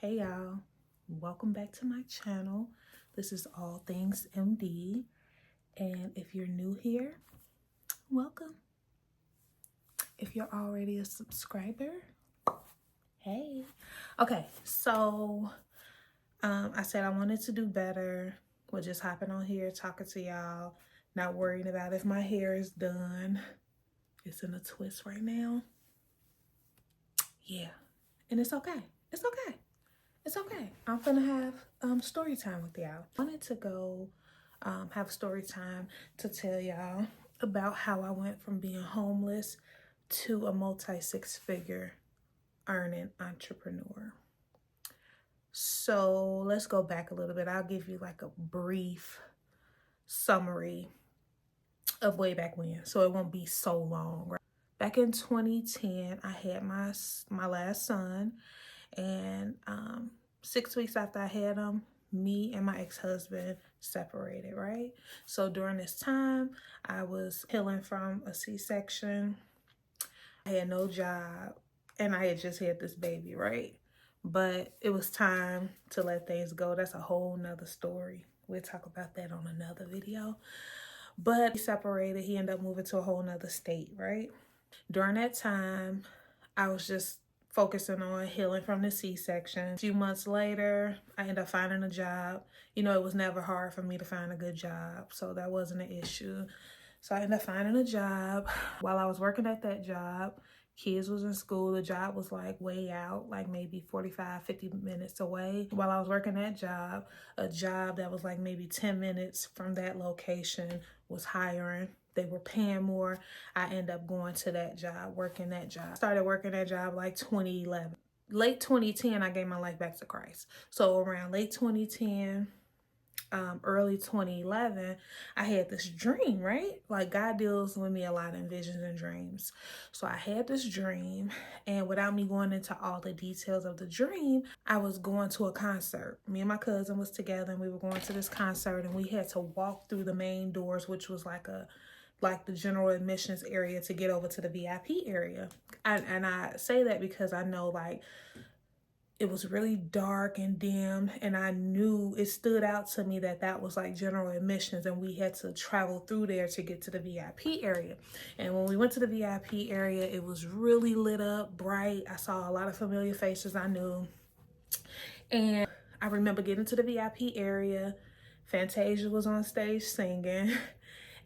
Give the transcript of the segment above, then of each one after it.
Hey y'all, welcome back to my channel. This is All Things MD, and if you're new here, welcome. If you're already a subscriber, hey. Okay, so I said I wanted to do better with just hopping on here, talking to y'all, not worrying about if my hair is done. It's in a twist right now. Yeah, and it's okay. It's okay. It's okay. I'm gonna have story time with y'all. I wanted to go have story time to tell y'all about how I went from being homeless to a multi-six-figure earning entrepreneur. So let's go back a little bit. I'll give you like a brief summary of way back when, so it won't be so long. Right? Back in 2010, I had my last son, and 6 weeks after I had him, me and my ex-husband separated, right? So during this time, I was healing from a C-section. I had no job, and I had just had this baby, right? But it was time to let things go. That's a whole nother story. We'll talk about that on another video. But he separated. He ended up moving to a whole nother state, right? During that time, I was just focusing on healing from the C-section. A few months later, I ended up finding a job. You know, it was never hard for me to find a good job, so that wasn't an issue. So I ended up finding a job. While I was working at that job, kids was in school. The job was like way out, like maybe 45, 50 minutes away. While I was working that job, a job that was like maybe 10 minutes from that location was hiring. They were paying more. I ended up going to that job, working that job. Started working that job like 2011. Late 2010, I gave my life back to Christ. So around late 2010, early 2011, I had this dream, right? Like God deals with me a lot in visions and dreams. So I had this dream, and without me going into all the details of the dream, I was going to a concert. Me and my cousin was together, and we were going to this concert, and we had to walk through the main doors, which was like the general admissions area, to get over to the VIP area. And I say that because I know like it was really dark and dim, and I knew it stood out to me that that was like general admissions, and we had to travel through there to get to the VIP area. And when we went to the VIP area, it was really lit up, bright. I saw a lot of familiar faces I knew. And I remember getting to the VIP area. Fantasia was on stage singing.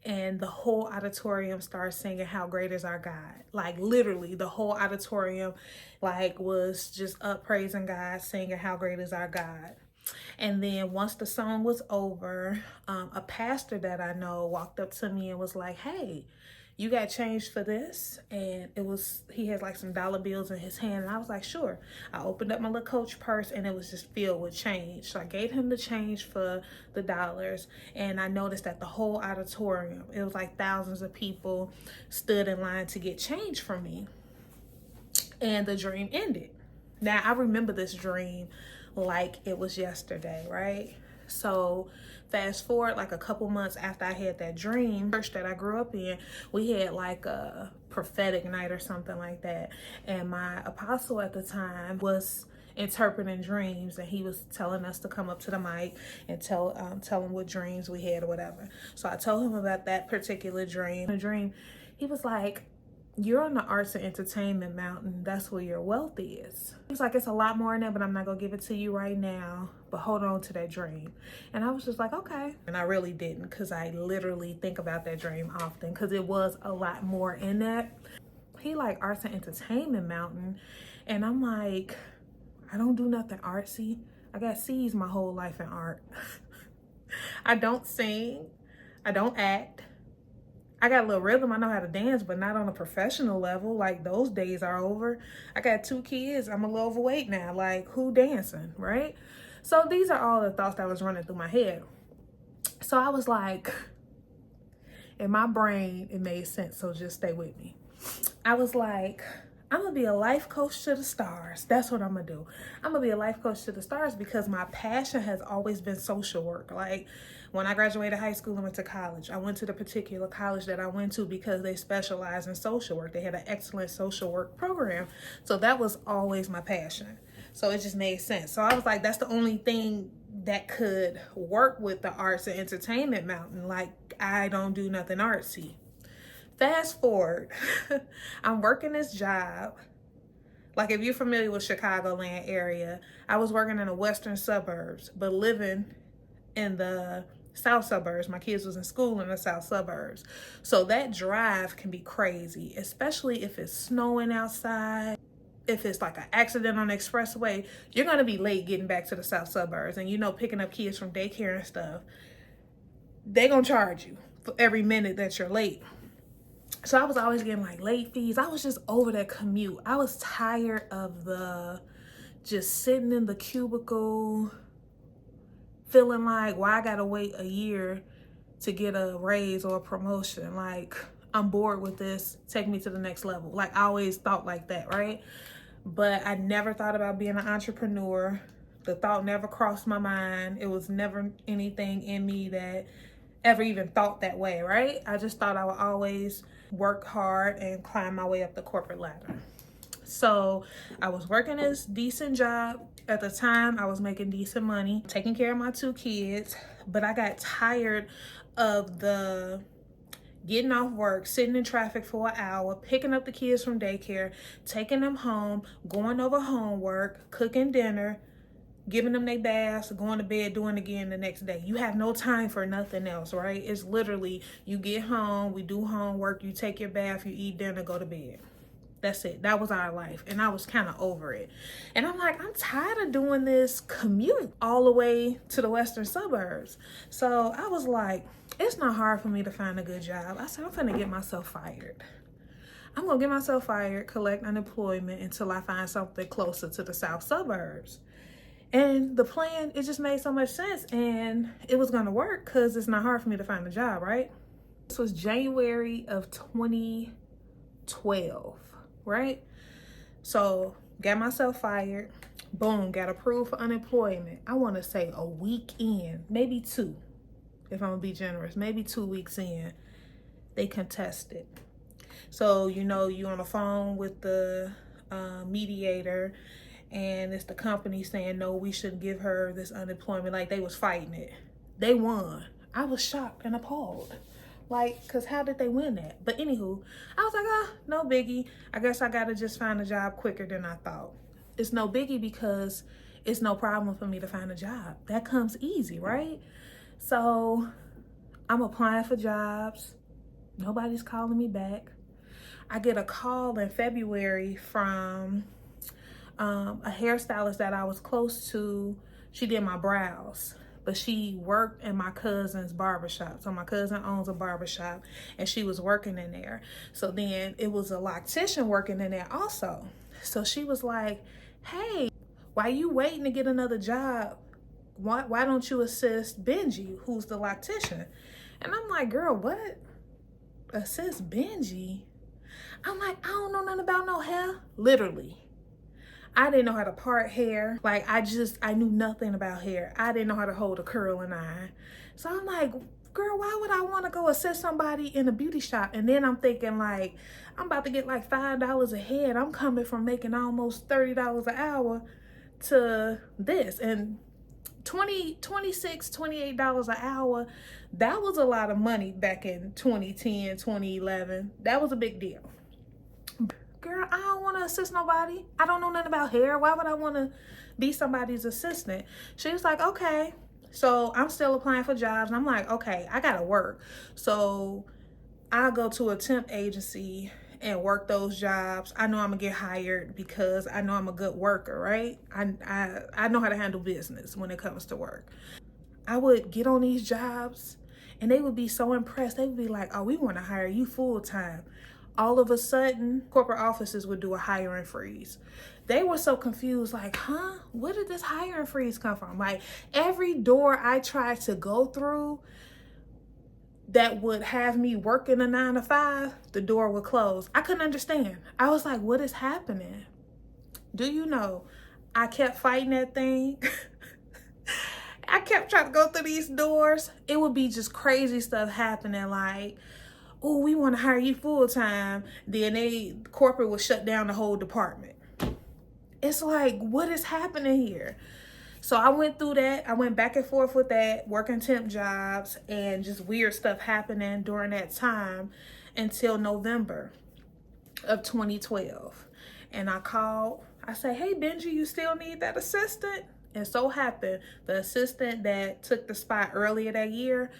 And the whole auditorium started singing "How Great Is Our God." Like literally the whole auditorium like was just up praising God, singing "How Great Is Our God." And then once the song was over, a pastor that I know walked up to me and was like, "Hey, you got change for this?" And he had like some dollar bills in his hand, and I was like, "Sure." I opened up my little Coach purse, and it was just filled with change. So I gave him the change for the dollars, and I noticed that the whole auditorium, it was like thousands of people stood in line to get change from me. And the dream ended. Now I remember this dream like it was yesterday, right? So fast forward like a couple months after I had that dream, church that I grew up in, we had like a prophetic night or something like that. And my apostle at the time was interpreting dreams, and he was telling us to come up to the mic and tell him what dreams we had or whatever. So I told him about that particular dream. The dream, he was like, "You're on the arts and entertainment mountain. That's where your wealth is." He was like, "It's a lot more in there, but I'm not gonna give it to you right now, but hold on to that dream." And I was just like, okay. And I really didn't, because I literally think about that dream often, because it was a lot more in that. He like arts and entertainment mountain, and I'm like, I don't do nothing artsy. I got C's my whole life in art. I don't sing. I don't act. I got a little rhythm. I know how to dance, but not on a professional level. Like those days are over. I got 2 kids. I'm a little overweight now. Like who dancing, right? So these are all the thoughts that was running through my head. So I was like, in my brain, it made sense. So just stay with me. I was like, I'm gonna be a life coach to the stars. That's what I'm gonna do. I'm gonna be a life coach to the stars because my passion has always been social work. Like when I graduated high school and went to college, I went to the particular college that I went to because they specialize in social work. They had an excellent social work program. So that was always my passion. So it just made sense. So I was like, that's the only thing that could work with the arts and entertainment mountain. Like, I don't do nothing artsy. Fast forward, I'm working this job. Like, if you're familiar with Chicagoland area, I was working in the western suburbs, but living in the south suburbs. My kids was in school in the south suburbs. So that drive can be crazy, especially if it's snowing outside. If it's like an accident on the expressway, you're going to be late getting back to the south suburbs. And, you know, picking up kids from daycare and stuff, they're going to charge you for every minute that you're late. So I was always getting like late fees. I was just over that commute. I was tired of the just sitting in the cubicle, feeling like, why I got to wait a year to get a raise or a promotion. Like, I'm bored with this. Take me to the next level. Like, I always thought like that, right? But I never thought about being an entrepreneur. The thought never crossed my mind. It was never anything in me that ever even thought that way, right? I just thought I would always work hard and climb my way up the corporate ladder. So I was working this decent job. At the time, I was making decent money, taking care of my 2 kids, but I got tired of the getting off work, sitting in traffic for an hour, picking up the kids from daycare, taking them home, going over homework, cooking dinner, giving them their baths, going to bed, doing it again the next day. You have no time for nothing else, right? It's literally, you get home, we do homework, you take your bath, you eat dinner, go to bed. That's it. That was our life. And I was kind of over it. And I'm like, I'm tired of doing this commute all the way to the western suburbs. So I was like, it's not hard for me to find a good job. I said, I'm finna get myself fired. I'm gonna get myself fired, collect unemployment until I find something closer to the south suburbs. And the plan, it just made so much sense. And it was gonna work because it's not hard for me to find a job, right? This was January of 2012. Right? So got myself fired. Boom, got approved for unemployment. I want to say a week in, maybe 2, if I'm gonna be generous, maybe 2 weeks in, they contested. So, you know, you on the phone with the mediator, and it's the company saying, no, we shouldn't give her this unemployment. Like, they was fighting it. They won. I was shocked and appalled. Like, because how did they win that? But anywho, I was like, no biggie. I guess I got to just find a job quicker than I thought. It's no biggie because it's no problem for me to find a job. That comes easy, right? So I'm applying for jobs. Nobody's calling me back. I get a call in February from a hairstylist that I was close to. She did my brows. But she worked in my cousin's barbershop. So my cousin owns a barbershop, and she was working in there. So then it was a loctician working in there also. So she was like, hey, why you waiting to get another job? Why don't you assist Benji, who's the loctician? And I'm like, girl, what? Assist Benji? I'm like, I don't know nothing about no hair. Literally. I didn't know how to part hair. Like, I knew nothing about hair. I didn't know how to hold a curling iron. So I'm like, girl, why would I want to go assist somebody in a beauty shop? And then I'm thinking, like, I'm about to get like $5 a head. I'm coming from making almost $30 an hour to this. And $26, $28 an hour, that was a lot of money back in 2010, 2011. That was a big deal. Girl, I don't want to assist nobody. I don't know nothing about hair. Why would I want to be somebody's assistant? She was like, okay. So I'm still applying for jobs. And I'm like, okay, I got to work. So I'll go to a temp agency and work those jobs. I know I'm going to get hired because I know I'm a good worker, right? I know how to handle business when it comes to work. I would get on these jobs and they would be so impressed. They would be like, oh, we want to hire you full time. All of a sudden, corporate offices would do a hiring freeze. They were so confused, like, huh? Where did this hiring freeze come from? Like, every door I tried to go through that would have me working a 9 to 5, the door would close. I couldn't understand. I was like, what is happening? Do you know, I kept fighting that thing. I kept trying to go through these doors. It would be just crazy stuff happening, like, oh, we want to hire you full time. Then corporate would shut down the whole department. It's like, what is happening here? So I went through that. I went back and forth with that, working temp jobs and just weird stuff happening during that time until November of 2012. And I called, I said, hey, Benji, you still need that assistant? And so happened, the assistant that took the spot earlier that year,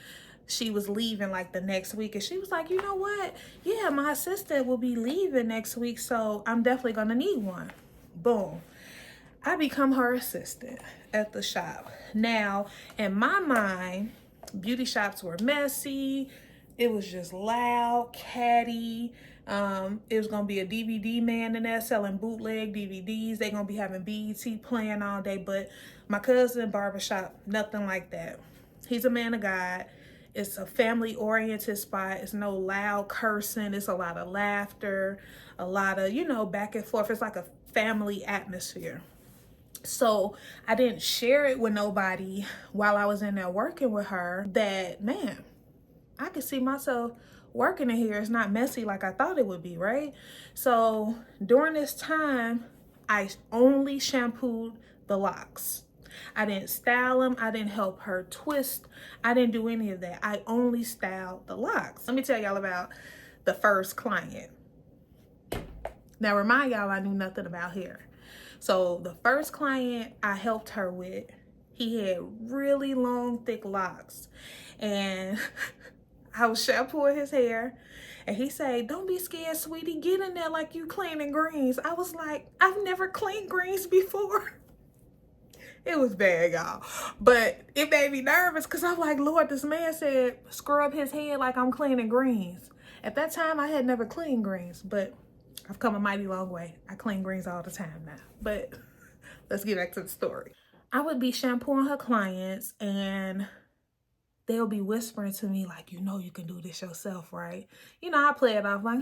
she was leaving like the next week. And she was like, you know what? Yeah, my assistant will be leaving next week. So I'm definitely going to need one. Boom. I become her assistant at the shop. Now, in my mind, beauty shops were messy. It was just loud, catty. It was gonna be a DVD man in there selling bootleg DVDs. They're gonna be having BET playing all day. But my cousin barbershop, nothing like that. He's a man of God. It's a family-oriented spot. It's no loud cursing. It's a lot of laughter, a lot of, back and forth. It's like a family atmosphere. So I didn't share it with nobody while I was in there working with her that, man, I could see myself working in here. It's not messy like I thought it would be, right? So during this time, I only shampooed the locks. I didn't style them. I didn't help her twist. I didn't do any of that. I only styled the locks. Let me tell y'all about the first client. Now, remind y'all I knew nothing about hair. So the first client I helped her with, he had really long, thick locks. And I was shampooing his hair. And he said, don't be scared, sweetie. Get in there like you cleaning greens. I was like, I've never cleaned greens before. It was bad, y'all. But it made me nervous because I'm like, Lord, this man said, scrub his head like I'm cleaning greens. At that time, I had never cleaned greens, but I've come a mighty long way. I clean greens all the time now. But let's get back to the story. I would be shampooing her clients and they'll be whispering to me like, you can do this yourself, right? I play it off like,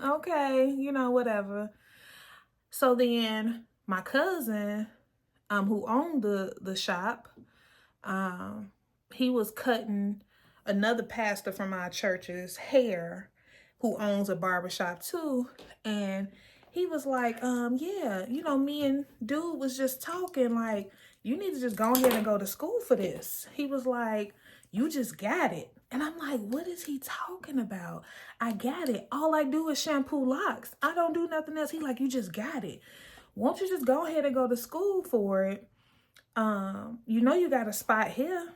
okay, whatever. So then my cousin, who owned the shop, he was cutting another pastor from our church's hair who owns a barbershop too. And he was like, yeah, me and dude was just talking like, you need to just go ahead and go to school for this. He was like, you just got it. And I'm like, what is he talking about? I got it. All I do is shampoo locks. I don't do nothing else. He like, you just got it. Won't you just go ahead and go to school for it? You got a spot here.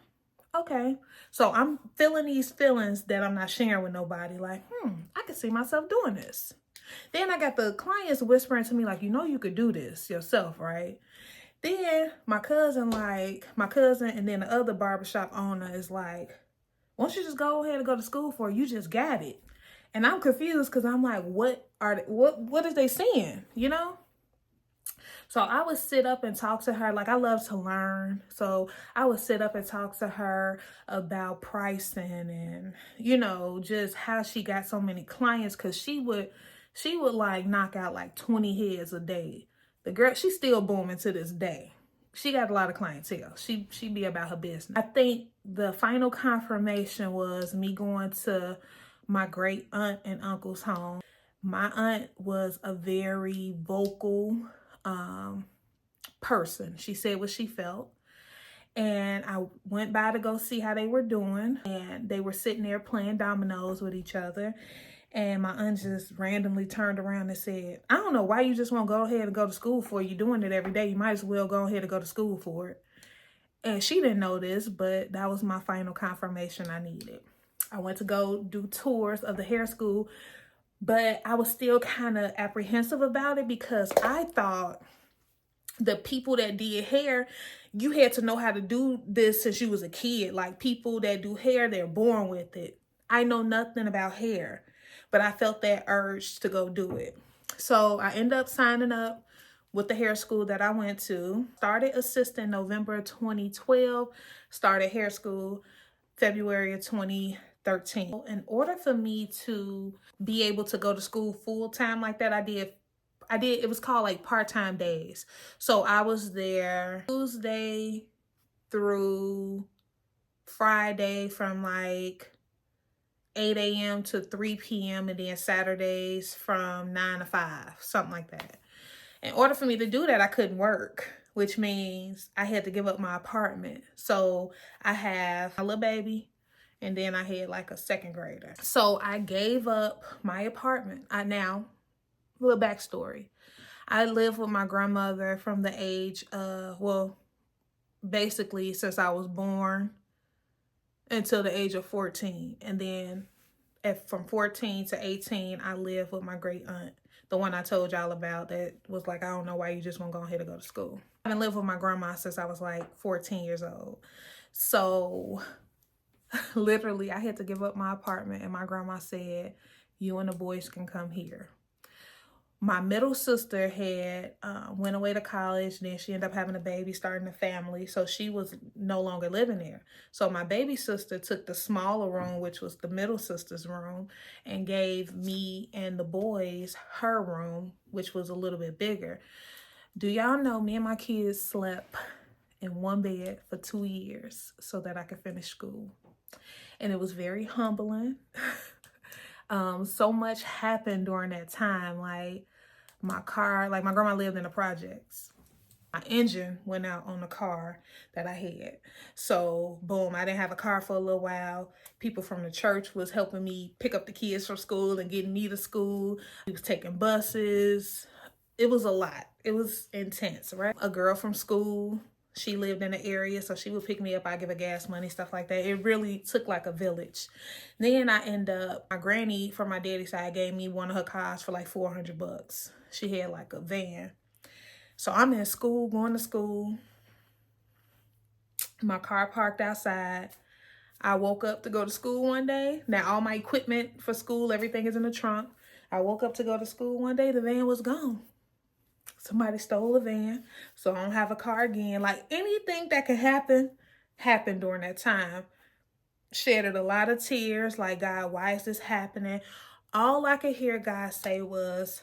Okay. So I'm feeling these feelings that I'm not sharing with nobody. Like, I could see myself doing this. Then I got the clients whispering to me like, you could do this yourself, right? Then my cousin and then the other barbershop owner is like, won't you just go ahead and go to school for it? You just got it. And I'm confused because I'm like, what is they saying, So I would sit up and talk to her. Like, I love to learn. So I would sit up and talk to her about pricing and, just how she got so many clients. Cause she would like knock out like 20 heads a day. The girl, she's still booming to this day. She got a lot of clientele. She be about her business. I think the final confirmation was me going to my great aunt and uncle's home. My aunt was a very vocal person. She said what she felt. And I went by to go see how they were doing. And they were sitting there playing dominoes with each other. And my aunt just randomly turned around and said, I don't know why you just won't go ahead and go to school for it. You're doing it every day. You might as well go ahead and go to school for it. And she didn't know this, but that was my final confirmation I needed. I went to go do tours of the hair school, but I was still kind of apprehensive about it because I thought the people that did hair, you had to know how to do this since you was a kid. Like, people that do hair, they're born with it. I know nothing about hair, but I felt that urge to go do it. So I ended up signing up with the hair school that I went to. Started assisting November 2012, started hair school February of 2013. In order for me to be able to go to school full time like that, I did, it was called like part-time days. So I was there Tuesday through Friday from like 8 a.m. to 3 p.m. and then Saturdays from 9 to 5, something like that. In order for me to do that, I couldn't work, which means I had to give up my apartment. So I have my little baby, and then I had like a second grader. So I gave up my apartment. Now, little backstory. I lived with my grandmother from the age of, well, basically since I was born until the age of 14. And then from 14 to 18, I lived with my great aunt, the one I told y'all about that was like, I don't know why you just won't go ahead and go to school. I've been living with my grandma since I was like 14 years old. So literally, I had to give up my apartment, and my grandma said, you and the boys can come here. My middle sister had went away to college, then she ended up having a baby, starting a family, so she was no longer living there. So my baby sister took the smaller room, which was the middle sister's room, and gave me and the boys her room, which was a little bit bigger. Do y'all know me and my kids slept in one bed for 2 years so that I could finish school? And it was very humbling. So much happened during that time. Like my car, like my grandma lived in the projects. My engine went out on the car that I had. So boom, I didn't have a car for a little while. People from the church was helping me pick up the kids from school and getting me to school. We was taking buses. It was a lot. It was intense, right? A girl from school, she lived in the area, so she would pick me up. I give her gas money, stuff like that. It really took like a village. Then I end up, my granny from my daddy's side gave me one of her cars for like $400. She had like a van. So I'm in school, going to school. My car parked outside. I woke up to go to school one day. Now all my equipment for school, everything is in the trunk. I woke up to go to school one day, the van was gone. Somebody stole the van, so I don't have a car again. Like anything that could happen, happened during that time. Shedded a lot of tears, like, God, why is this happening? All I could hear God say was,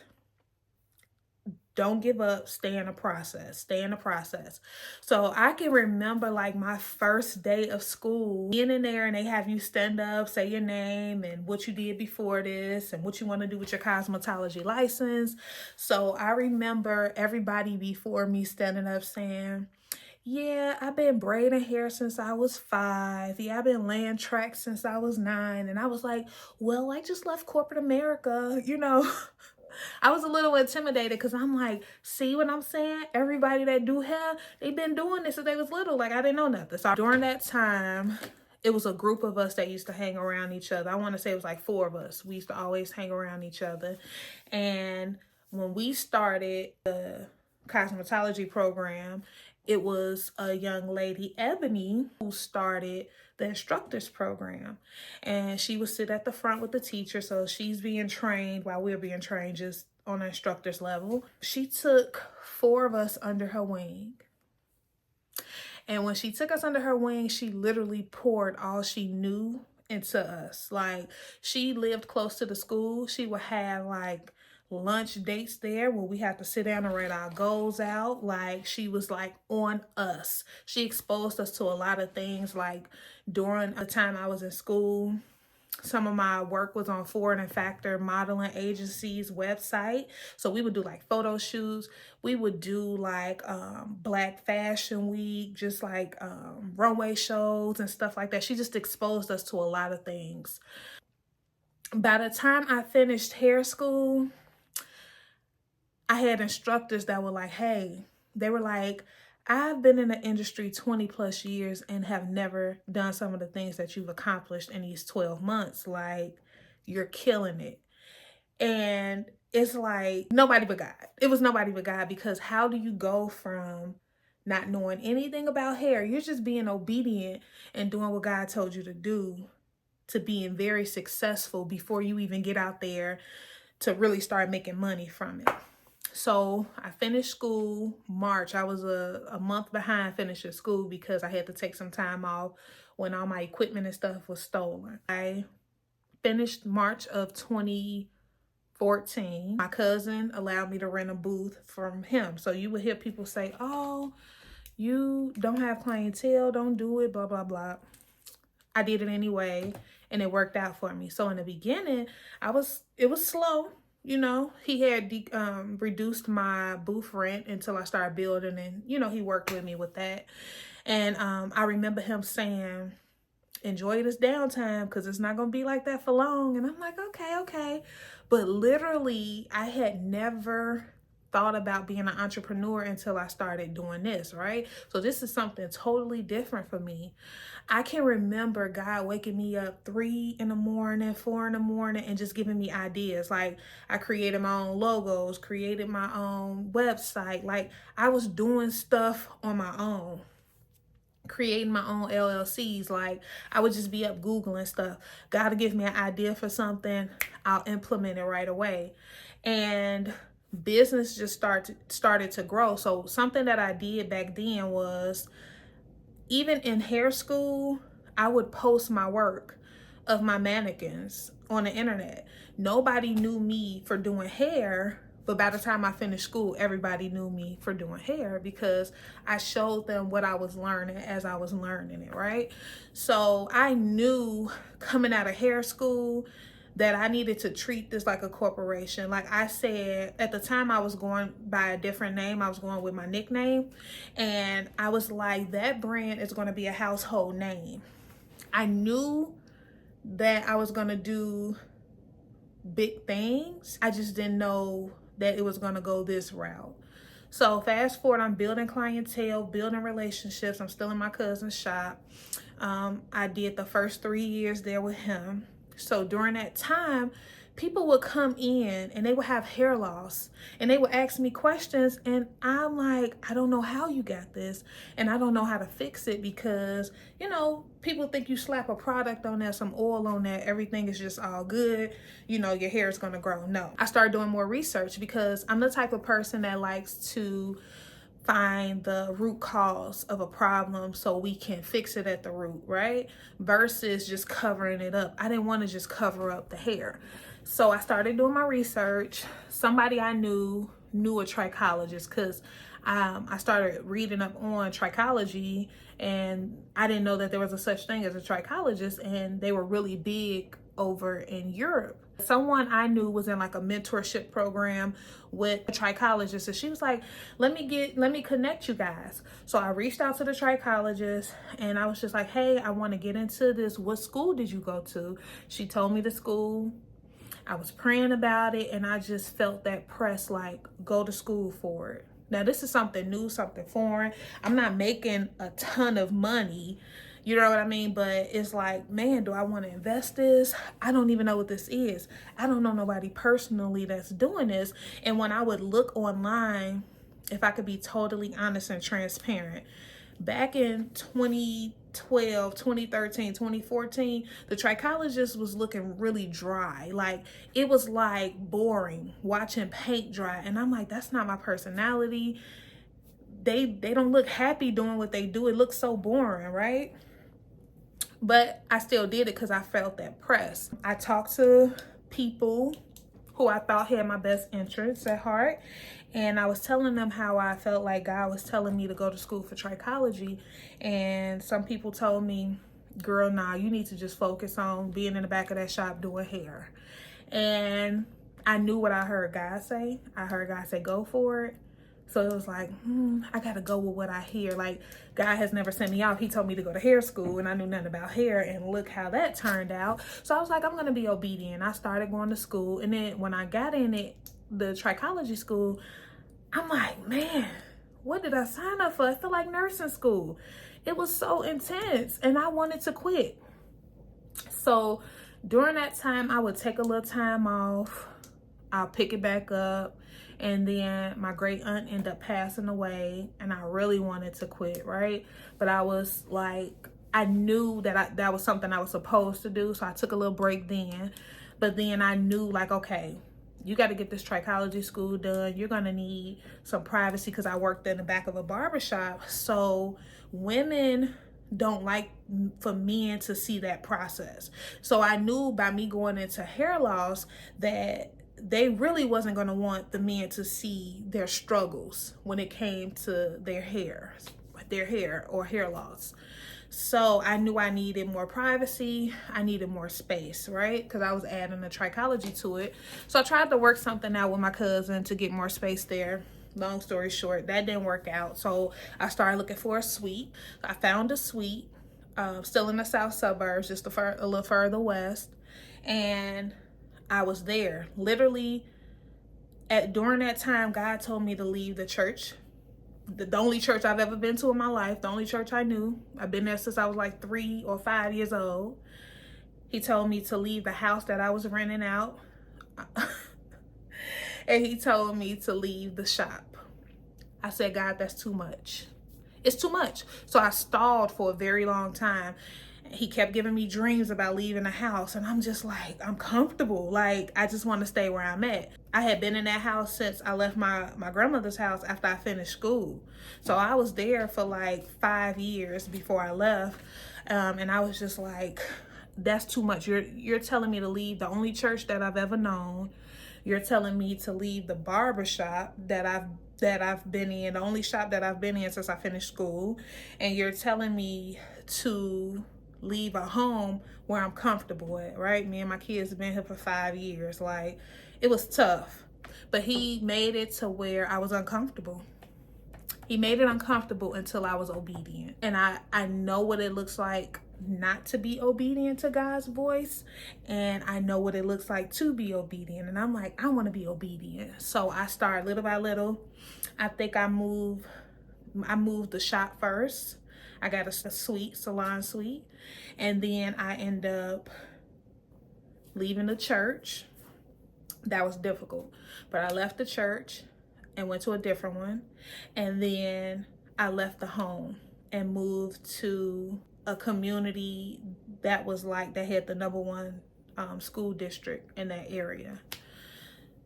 don't give up, stay in the process, stay in the process. So I can remember like my first day of school, being in there and they have you stand up, say your name and what you did before this and what you want to do with your cosmetology license. So I remember everybody before me standing up saying, yeah, I've been braiding hair since I was 5. Yeah, I've been laying tracks since I was 9. And I was like, well, I just left corporate America, you know. I was a little intimidated because I'm like, see what I'm saying? Everybody that do hair, they've been doing this since they was little. Like, I didn't know nothing. So during that time, it was a group of us that used to hang around each other. I want to say it was like 4 of us. We used to always hang around each other. And when we started the cosmetology program, it was a young lady, Ebony, who started the instructors program. And she would sit at the front with the teacher. So she's being trained while we're being trained just on an instructor's level. She took 4 of us under her wing. And when she took us under her wing, she literally poured all she knew into us. Like, she lived close to the school. She would have like lunch dates there where we have to sit down and write our goals out. Like, she was like on us. She exposed us to a lot of things. Like, during the time I was in school, some of my work was on Ford and Factor Modeling Agency's website. So we would do like photo shoots. We would do like Black Fashion Week, just like runway shows and stuff like that. She just exposed us to a lot of things. By the time I finished hair school, I had instructors that were like, hey, they were like, I've been in the industry 20 plus years and have never done some of the things that you've accomplished in these 12 months. Like, you're killing it. And it's like nobody but God. It was nobody but God, because how do you go from not knowing anything about hair, you're just being obedient and doing what God told you to do, to being very successful before you even get out there to really start making money from it. So I finished school March. I was a month behind finishing school because I had to take some time off when all my equipment and stuff was stolen. I finished March of 2014. My cousin allowed me to rent a booth from him. So you would hear people say, oh, you don't have clientele, don't do it, blah, blah, blah. I did it anyway, and it worked out for me. So in the beginning, it was slow. you know, he had reduced my booth rent until I started building, and, you know, he worked with me with that. And I remember him saying, enjoy this downtime because it's not going to be like that for long. And I'm like, okay, okay. But literally, I had never thought about being an entrepreneur until I started doing this, right? So this is something totally different for me. I can remember God waking me up 3 in the morning, 4 in the morning, and just giving me ideas. Like, I created my own logos, created my own website. Like, I was doing stuff on my own, creating my own LLCs. Like, I would just be up Googling stuff. God to give me an idea for something, I'll implement it right away. And business just started to grow. So something that I did back then was, even in hair school, I would post my work of my mannequins on the internet. Nobody knew me for doing hair, but by the time I finished school, everybody knew me for doing hair because I showed them what I was learning as I was learning it, right? So I knew coming out of hair school that I needed to treat this like a corporation. Like I said, at the time I was going by a different name. I was going with my nickname. And I was like, that brand is going to be a household name. I knew that I was going to do big things. I just didn't know that it was going to go this route. So fast forward, I'm building clientele, building relationships. I'm still in my cousin's shop. I did the first 3 years there with him. So during that time, people would come in and they would have hair loss and they would ask me questions. And I'm like, I don't know how you got this. And I don't know how to fix it because, you know, people think you slap a product on there, some oil on there, everything is just all good. You know, your hair is going to grow. No, I started doing more research because I'm the type of person that likes to find the root cause of a problem so we can fix it at the root, right? Versus just covering it up. I didn't want to just cover up the hair. So I started doing my research. Somebody I knew a trichologist because I started reading up on trichology, and I didn't know that there was a such thing as a trichologist, and they were really big over in Europe. Someone I knew was in like a mentorship program with a trichologist, and she was like, let me connect you guys. So I reached out to the trichologist and I was just like, hey, I want to get into this. What school did you go to? She told me the school. I was praying about it, and I just felt that press, like, go to school for it. Now, this is something new, something foreign. I'm not making a ton of money, you know what I mean? But it's like, man, do I want to invest this? I don't even know what this is. I don't know nobody personally that's doing this. And when I would look online, if I could be totally honest and transparent, back in 2012, 2013, 2014, the trichologist was looking really dry. Like, it was like boring watching paint dry. And I'm like, that's not my personality. They don't look happy doing what they do. It looks so boring, right? But I still did it because I felt that press. I talked to people who I thought had my best interests at heart. And I was telling them how I felt like God was telling me to go to school for trichology. And some people told me, girl, nah, you need to just focus on being in the back of that shop doing hair. And I knew what I heard God say. I heard God say, go for it. So it was like, I got to go with what I hear. Like, God has never sent me off. He told me to go to hair school, and I knew nothing about hair, and look how that turned out. So I was like, I'm going to be obedient. I started going to school. And then when I got in it, the trichology school, I'm like, man, what did I sign up for? I feel like nursing school. It was so intense, and I wanted to quit. So during that time, I would take a little time off. I'll pick it back up. And then my great aunt ended up passing away, and I really wanted to quit, right? But I was like, I knew that that was something I was supposed to do. So I took a little break then. But then I knew, like, okay, you got to get this trichology school done. You're going to need some privacy because I worked in the back of a barbershop. So women don't like for men to see that process. So I knew by me going into hair loss that they really wasn't going to want the men to see their struggles when it came to their hair. their hair or hair loss. So I knew I needed more privacy. I needed more space, right? Because I was adding a trichology to it. So I tried to work something out with my cousin to get more space there. Long story short, that didn't work out. So I started looking for a suite. I found a suite, still in the south suburbs, just a little further west. And I was there. Literally, during that time, God told me to leave the church. The only church I've ever been to in my life, the only church I knew. I've been there since I was like 3 or 5 years old. He told me to leave the house that I was renting out. And he told me to leave the shop. I said, God, that's too much. It's too much. So I stalled for a very long time. He kept giving me dreams about leaving the house. And I'm just like, I'm comfortable. Like, I just want to stay where I'm at. I had been in that house since I left my grandmother's house after I finished school. So I was there for like 5 years before I left. And I was just like, that's too much. You're telling me to leave the only church that I've ever known. You're telling me to leave the barber shop that I've been in, the only shop that I've been in since I finished school. And you're telling me to leave a home where I'm comfortable at, right? Me and my kids have been here for 5 years. Like, it was tough, but he made it to where I was uncomfortable. He made it uncomfortable until I was obedient. And I know what it looks like not to be obedient to God's voice. And I know what it looks like to be obedient. And I'm like, I want to be obedient. So I started little by little. I think I moved the shop first. I got a salon suite. And then I end up leaving the church. That was difficult. But I left the church and went to a different one. And then I left the home and moved to a community that was like, that had the #1 school district in that area.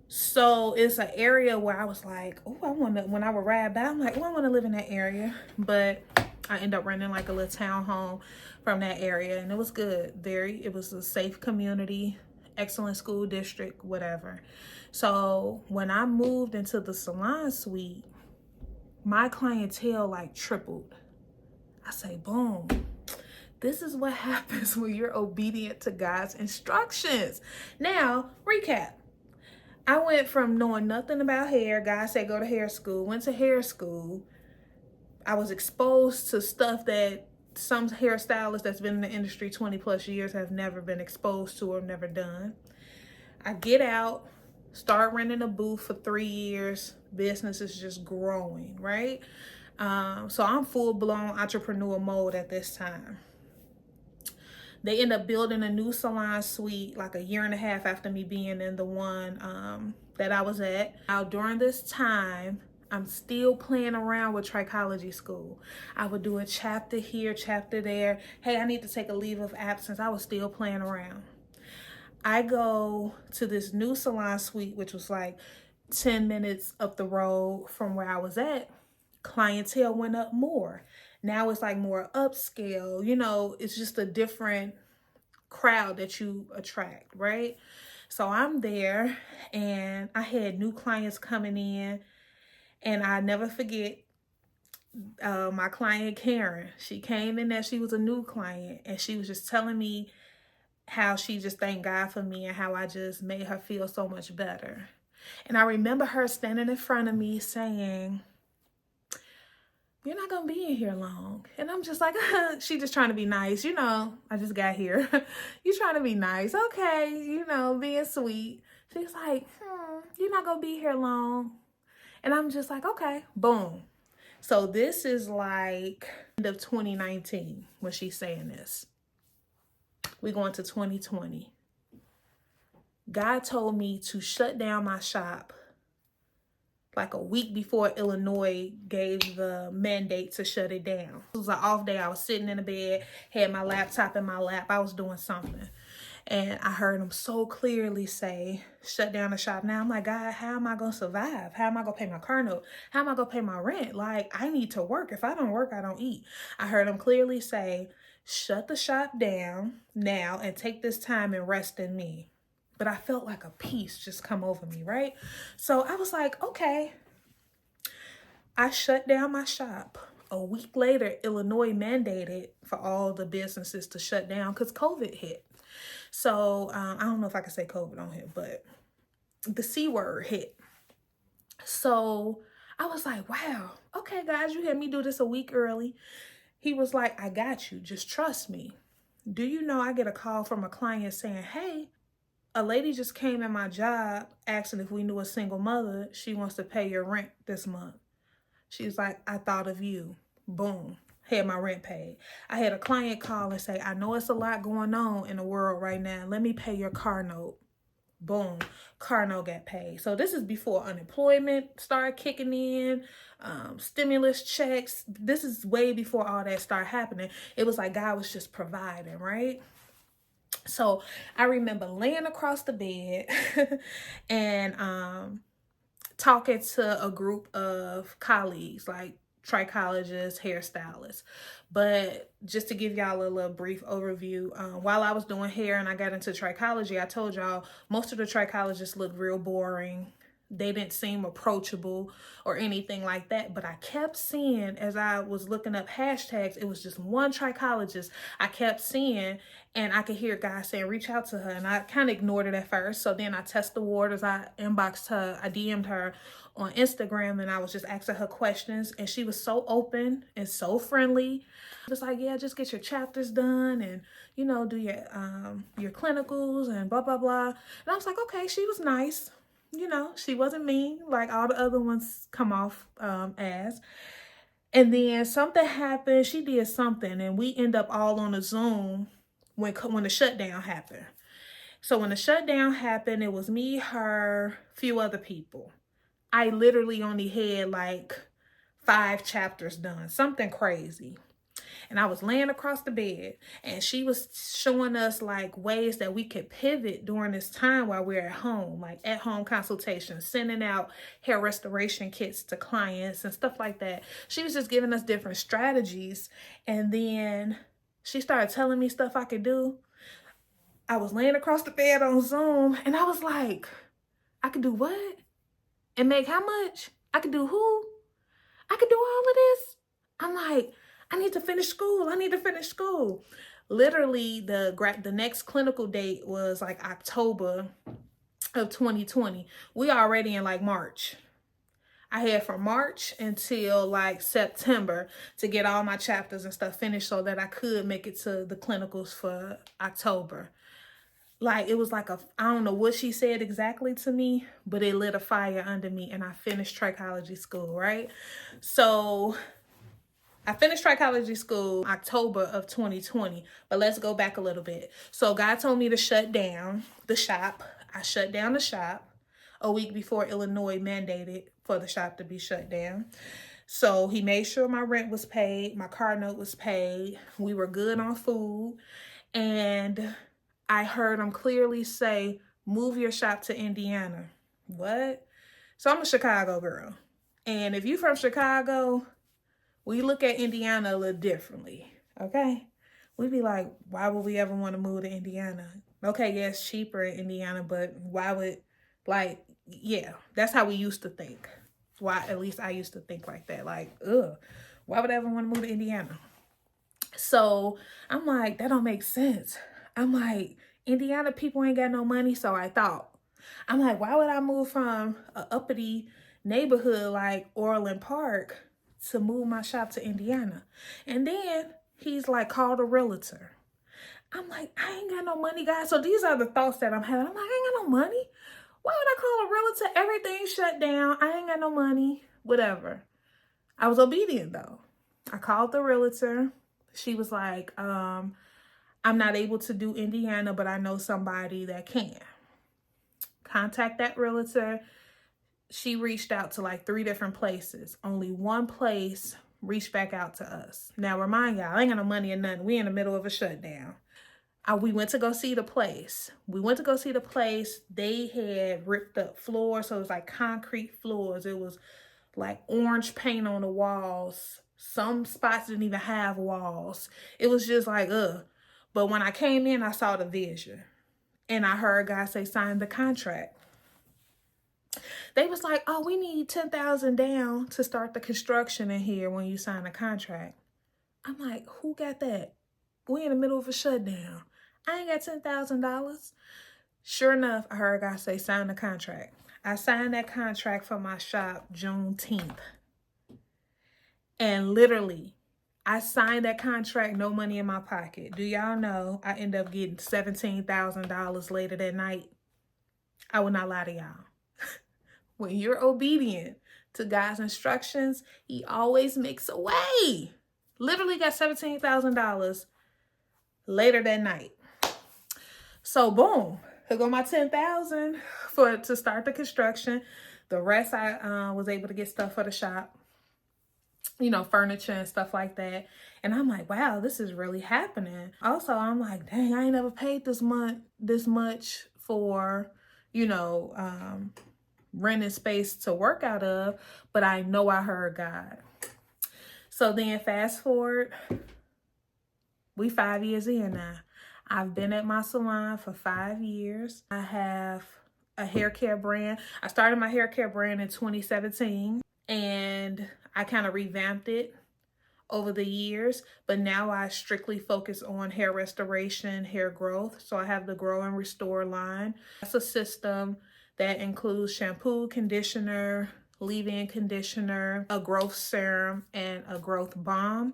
So it's an area where I was like, oh, when I would ride by, I'm like, oh, I want to live in that area. But I ended up renting like a little townhome from that area, and it was good. It was a safe community, excellent school district, whatever. So when I moved into the salon suite, my clientele like tripled. I say, boom. This is what happens when you're obedient to God's instructions. Now, recap. I went from knowing nothing about hair. God said go to hair school. Went to hair school. I was exposed to stuff that some hairstylists that's been in the industry 20 plus years have never been exposed to or never done. I get out, start renting a booth for 3 years. Business is just growing, right? So I'm full-blown entrepreneur mode at this time. They end up building a new salon suite like a year and a half after me being in the one that I was at. Now, during this time, I'm still playing around with trichology school. I would do a chapter here, chapter there. Hey, I need to take a leave of absence. I was still playing around. I go to this new salon suite, which was like 10 minutes up the road from where I was at. Clientele went up more. Now it's like more upscale, you know, it's just a different crowd that you attract, right? So I'm there and I had new clients coming in, and I never forget my client Karen. She came in there, she was a new client, and she was just telling me how she just thanked God for me and how I just made her feel so much better. And I remember her standing in front of me saying, you're not going to be in here long. And I'm just like, she just trying to be nice. You know, I just got here. You trying to be nice. Okay. You know, being sweet. She's like, you're not going to be here long. And I'm just like, okay, boom. So this is like end of 2019 when she's saying this. We're going to 2020. God told me to shut down my shop like a week before Illinois gave the mandate to shut it down. It was an off day. I was sitting in the bed, had my laptop in my lap. I was doing something. And I heard him so clearly say, shut down the shop. Now I'm like, God, how am I going to survive? How am I going to pay my car note? How am I going to pay my rent? Like, I need to work. If I don't work, I don't eat. I heard him clearly say, shut the shop down now and take this time and rest in me. But I felt like a peace just come over me, right? So I was like, okay. I shut down my shop. A week later, Illinois mandated for all the businesses to shut down because COVID hit. So I don't know if I can say COVID on here, but the C word hit. So I was like, wow, okay, guys, you had me do this a week early. He was like, I got you. Just trust me. Do you know I get a call from a client saying, hey, a lady just came in my job asking if we knew a single mother. She wants to pay your rent this month. She's like, I thought of you. Boom. Had my rent paid. I had a client call and say, I know it's a lot going on in the world right now. Let me pay your car note. Boom. Car note got paid. So this is before unemployment started kicking in, stimulus checks. This is way before all that started happening. It was like God was just providing, right? So I remember laying across the bed and talking to a group of colleagues, like trichologists, hairstylists. But just to give y'all a little brief overview, while I was doing hair and I got into trichology, I told y'all most of the trichologists looked real boring. They didn't seem approachable or anything like that. But I kept seeing, as I was looking up hashtags, it was just one trichologist I kept seeing, and I could hear guys saying, reach out to her. And I kind of ignored it at first. So then I tested the waters. I inboxed her. I DM'd her on Instagram, and I was just asking her questions. And she was so open and so friendly. Just like, yeah, just get your chapters done and, you know, do your clinicals and blah, blah, blah. And I was like, okay, she was nice. You know, she wasn't mean like all the other ones come off as. And then something happened. She did something, and we end up all on a Zoom when the shutdown happened. So when the shutdown happened, it was me, her, few other people. I literally only had like 5 chapters done, something crazy. And I was laying across the bed, and she was showing us like ways that we could pivot during this time while we're at home, like at home consultations, sending out hair restoration kits to clients and stuff like that. She was just giving us different strategies. And then she started telling me stuff I could do. I was laying across the bed on Zoom, and I was like, I could do what? And make how much? I could do who? I could do all of this? I'm like, I need to finish school. I need to finish school. Literally, the next clinical date was like October of 2020. We already in like March. I had from March until like September to get all my chapters and stuff finished so that I could make it to the clinicals for October. Like, it was like I don't know what she said exactly to me, but it lit a fire under me, and I finished trichology school, right? So I finished trichology school October of 2020, but let's go back a little bit. So God told me to shut down the shop. I shut down the shop a week before Illinois mandated for the shop to be shut down. So he made sure my rent was paid, my car note was paid, we were good on food, and I heard him clearly say, move your shop to Indiana. What? So I'm a Chicago girl. And if you're from Chicago, we look at Indiana a little differently, okay? We'd be like, why would we ever want to move to Indiana? Okay, yeah, it's cheaper in Indiana, but why would, like, yeah, that's how we used to think. Why, at least I used to think like that. Like, ugh, why would I ever want to move to Indiana? So I'm like, that don't make sense. I'm like, Indiana people ain't got no money, so I thought. I'm like, why would I move from a uppity neighborhood like Orland Park to move my shop to Indiana? And then he's like, call the realtor. I'm like, I ain't got no money, guys. So these are the thoughts that I'm having. I'm like, I ain't got no money. Why would I call a realtor? Everything shut down. I ain't got no money. Whatever. I was obedient though. I called the realtor. She was like, I'm not able to do Indiana, but I know somebody that can. Contact that realtor. She reached out to like 3 different places. Only one place reached back out to us. Now, remind y'all, I ain't got no money or nothing. We in the middle of a shutdown. We went to go see the place. They had ripped up floors. So it was like concrete floors. It was like orange paint on the walls. Some spots didn't even have walls. It was just like, ugh. But when I came in, I saw the vision. And I heard God say, sign the contract. They was like, oh, we need 10,000 down to start the construction in here when you sign a contract. I'm like, who got that? We in the middle of a shutdown. I ain't got $10,000. Sure enough, I heard God say, sign the contract. I signed that contract for my shop Juneteenth. And literally, I signed that contract, no money in my pocket. Do y'all know I end up getting $17,000 later that night? I will not lie to y'all. When you're obedient to God's instructions, he always makes a way. Literally got $17,000 later that night. So boom, here go my $10,000 to start the construction. The rest I was able to get stuff for the shop, you know, furniture and stuff like that. And I'm like, wow, this is really happening. Also, I'm like, dang, I ain't never paid this much for, you know, renting space to work out of, but I know I heard God. So then fast forward, we 5 years in now. I've been at my salon for 5 years. I have a hair care brand. I started my hair care brand in 2017 and I kind of revamped it over the years, but now I strictly focus on hair restoration, hair growth. So I have the Grow and Restore line. That's a system that includes shampoo, conditioner, leave-in conditioner, a growth serum, and a growth balm.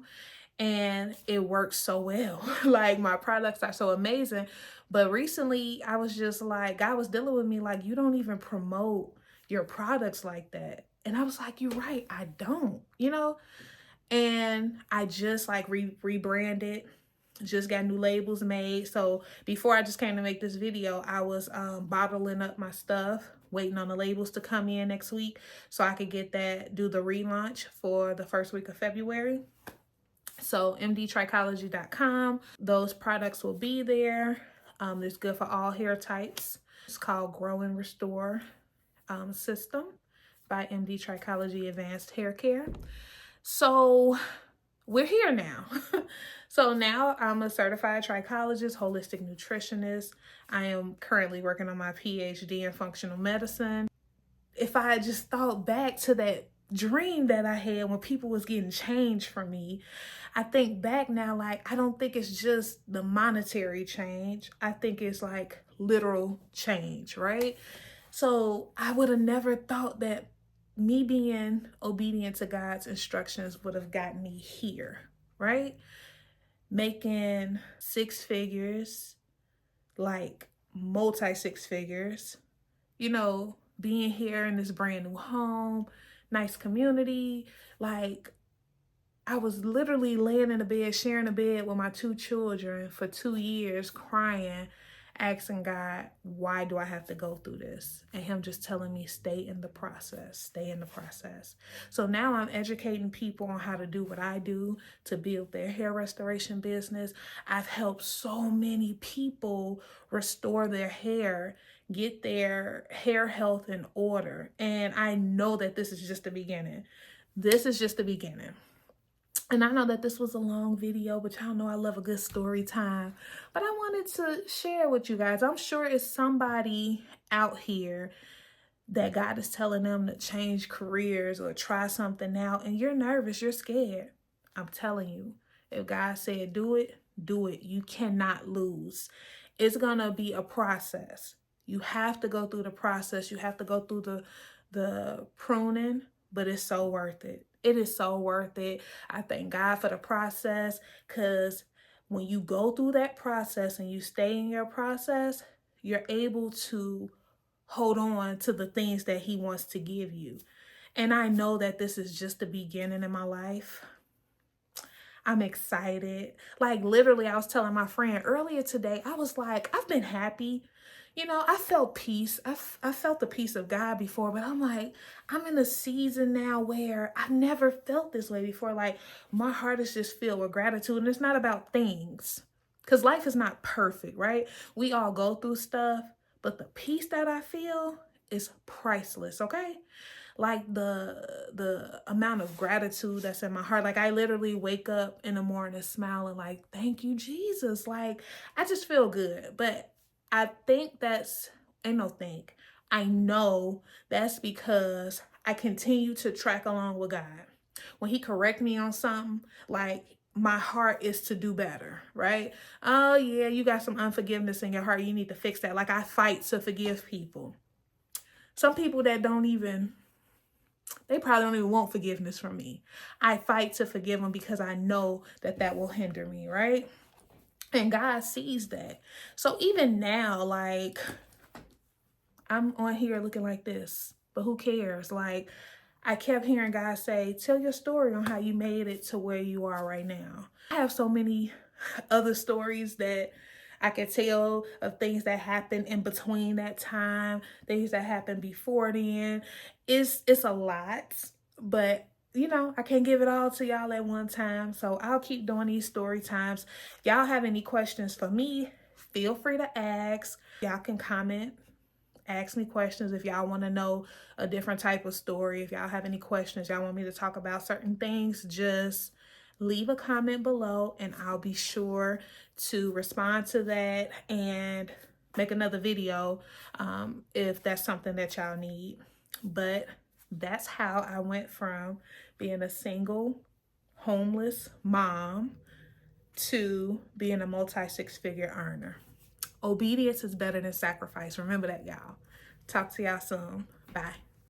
And it works so well. Like, my products are so amazing. But recently I was just like, God was dealing with me like, you don't even promote your products like that. And I was like, you're right, I don't, you know? And I just like rebranded, just got new labels made. So before I just came to make this video, I was bottling up my stuff, waiting on the labels to come in next week so I could get that, do the relaunch for the first week of February. So mdtrichology.com, those products will be there. It's good for all hair types. It's called Grow and Restore System by MD Trichology Advanced Hair Care. So we're here now. So now I'm a certified trichologist, holistic nutritionist. I am currently working on my PhD in functional medicine. If I had just thought back to that dream that I had when people was getting change from me, I think back now, like, I don't think it's just the monetary change. I think it's like literal change, right? So I would have never thought that me being obedient to God's instructions would have gotten me here, right? Making 6 figures, like multi-6 figures, you know, being here in this brand new home, nice community. Like, I was literally laying in the bed, sharing a bed with my 2 children for 2 years, crying, asking God, why do I have to go through this? And him just telling me, stay in the process, stay in the process. So now I'm educating people on how to do what I do to build their hair restoration business. I've helped so many people restore their hair, get their hair health in order. And I know that this is just the beginning. This is just the beginning. And I know that this was a long video, but y'all know I love a good story time. But I wanted to share with you guys. I'm sure it's somebody out here that God is telling them to change careers or try something out, and you're nervous, you're scared. I'm telling you, if God said do it, do it. You cannot lose. It's gonna be a process. You have to go through the process. You have to go through the pruning, but it's so worth it. It is so worth it. I thank God for the process, because when you go through that process and you stay in your process, you're able to hold on to the things that he wants to give you. And I know that this is just the beginning in my life. I'm excited. Like, literally, I was telling my friend earlier today, I was like, I've been happy. You know, I felt peace. I felt the peace of God before, but I'm like, I'm in a season now where I've never felt this way before. Like, my heart is just filled with gratitude, and it's not about things, because life is not perfect, right? We all go through stuff, but the peace that I feel is priceless, okay? Like, the amount of gratitude that's in my heart. Like, I literally wake up in the morning smiling like, thank you, Jesus. Like, I just feel good. But I think I know that's because I continue to track along with God. When he correct me on something, like, my heart is to do better, right? Oh yeah, you got some unforgiveness in your heart. You need to fix that. Like, I fight to forgive people. Some people that they probably don't even want forgiveness from me. I fight to forgive them because I know that that will hinder me, right? And God sees that. So even now, like, I'm on here looking like this, but who cares? Like, I kept hearing God say, tell your story on how you made it to where you are right now. I have so many other stories that I could tell of things that happened in between that time, things that happened before then. It's a lot, but you know, I can't give it all to y'all at one time. So I'll keep doing these story times. Y'all have any questions for me, feel free to ask. Y'all can comment, ask me questions if y'all want to know a different type of story. If y'all have any questions, y'all want me to talk about certain things, just leave a comment below and I'll be sure to respond to that and make another video if that's something that y'all need. But that's how I went from being a single, homeless mom to being a multi-six-figure earner. Obedience is better than sacrifice. Remember that, y'all. Talk to y'all soon. Bye.